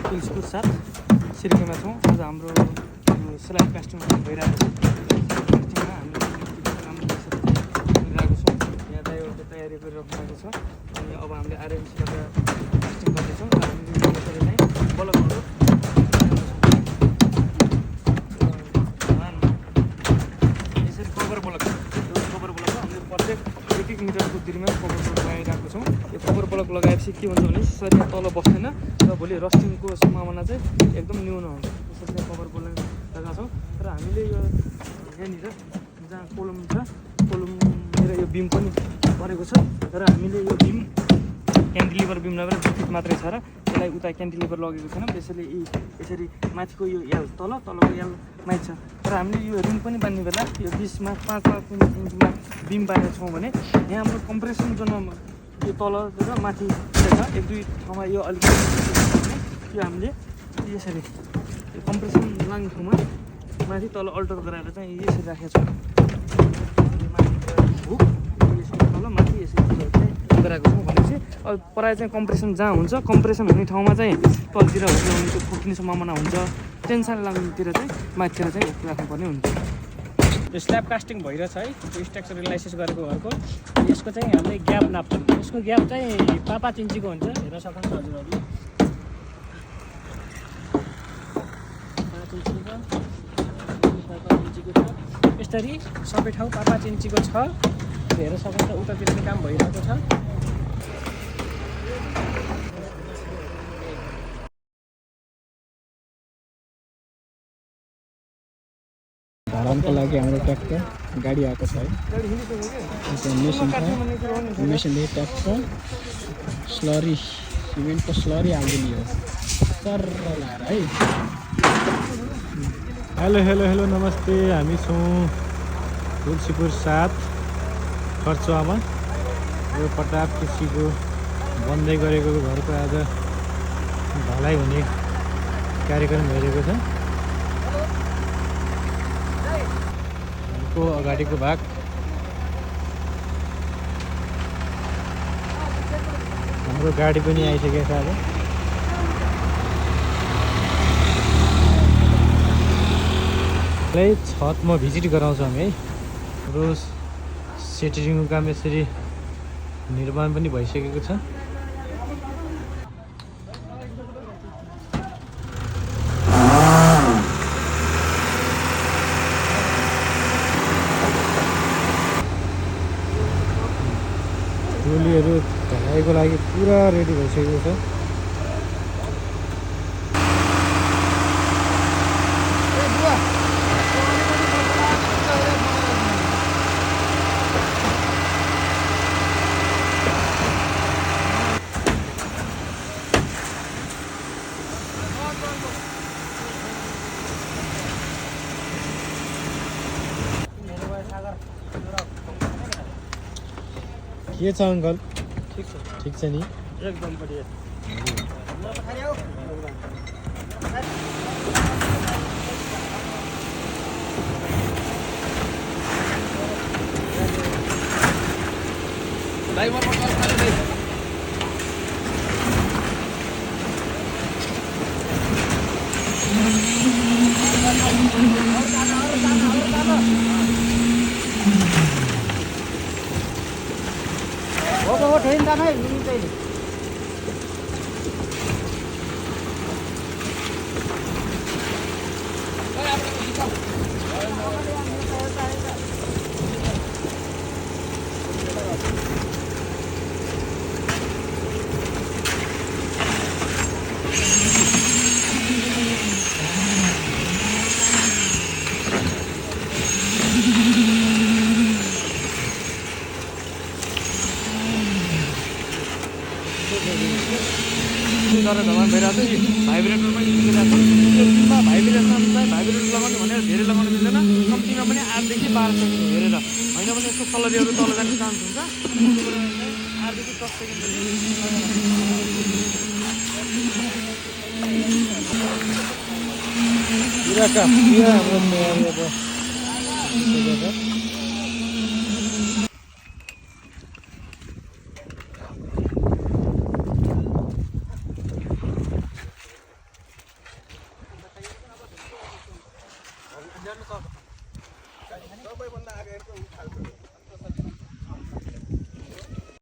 तुलसीपुर 7 सिर्केमा छौँ। आज हाम्रो स्ल्याब कास्टिङ भइरहेको छ। कास्टिङमा हामीले काम गरिरहेको छौँ। यहाँ ड्राइभरले तयारी गरिराख्नु भएको छ। अनि अब हामीले आरएमसीबाट कास्टिङ गर्दैछौँ। हामीले यसरी नै बलकहरू यसरी कभर बलक हामीले प्रत्येक 1-1 मिटरको दूरीमा कभर बलक लगाइरहेको छौँ। यो कभर बलक लगाएपछि के हुन्छ भने शरीर तल बस्दैन र भोलि रस्टिङको सम्भावना चाहिँ एकदम न्यून हुन्छ। त्यसरी नै कभर बलक लगाएको छौँ। र हामीले यो यहाँनिर जहाँ कोलम छ, कोलमतिर यो बिम पनि परेको छ। र हामीले यो बिम क्यान्टिलिभर बिम नभएर 2 फिट मात्रै छ र यसलाई उता क्यान्टिलिभर लगेको छैनौँ। त्यसैले यसरी माथिको यो याल तलको याल माथि छ। र हामीले यो रिङ पनि बान्ने बेला यो 20मा 5 इन्चमा बिम बानेको छौँ भने यहाँ हाम्रो कम्प्रेसन जोनमा यो तल र माथि छ। 1-2 ठाउँमा यो अलिकति यो हामीले यसरी यो कम्प्रेसन लाग्ने ठाउँमा माथि तल अल्टर गराएर चाहिँ यसरी राखेको छौँ। हुक यसरी तल माथि यसरी गराएको छौँ भनेपछि अब प्रायः चाहिँ कम्प्रेसन जहाँ हुन्छ, कम्प्रेसन हुने ठाउँमा चाहिँ तलतिर हुने त्यो फुट्ने सम्भावना हुन्छ। टेन्सन लाग्नेतिर चाहिँ माथितिर चाहिँ राख्नुपर्ने हुन्छ। यो स्ल्याब कास्टिङ भइरहेछ है, त्यो स्ट्रक्चर एनालाइसिस गरेको घरको। यसको चाहिँ हामीले ग्याप नाप्छौँ। यसको ग्याप चाहिँ 5 इन्चीको हुन्छ। हेर्न सक्नुहुन्छ हजुरहरूले 5 इन्चीको छ। यसरी सबै ठाउँ 5 इन्चीको छ। हेर्न सक्नुहुन्छ उतातिर पनि काम भइरहेको छ। भाडाको लागि हाम्रो ट्र्याक्टर गाडी आएको छ है। मेसिनले ट्र्याक्टर स्लरी सिमेन्टको स्लरी हालिदिने हो सर लाएर है। हेलो नमस्ते। हामी छौँ तुलसीपुर 7 खर्चुवामा। यो पटाप कृषिको बन्दै गरेको घरको आज ढलाइ हुने कार्यक्रम भइरहेको छ। अगाडिको भाग हाम्रो गाडी पनि आइसकेको छ। अब छतमा भिजिट गराउँछौँ हामी है। रोज सेटरिङको काम यसरी निर्माण पनि भइसकेको छ। टोलीहरू ढलाइको लागि पुरा रेडी भइसकेको छ। के छ अङ्कल? ठिक छ नि? एकदम बढिया। हो ठेन जान है चाहिँ गरेर धमान भइरहेको छ। भाइब्रेटर पनि निस्किरहेको छ। यो बिलमा भाइब्रेटरमा चाहिँ भाइब्रेटर लगाउने भनेर धेरै लगाउनु मिल्दैन। कम्तीमा पनि 8 देखि 12 सेकेन्ड हेरेर, होइन भने यसको कलरीहरू तल जाने चान्स हुन्छ। 8 देखि 10 सेकेन्ड ल्याउनु सक्छ सबैभन्दा अगाडि त उ खालको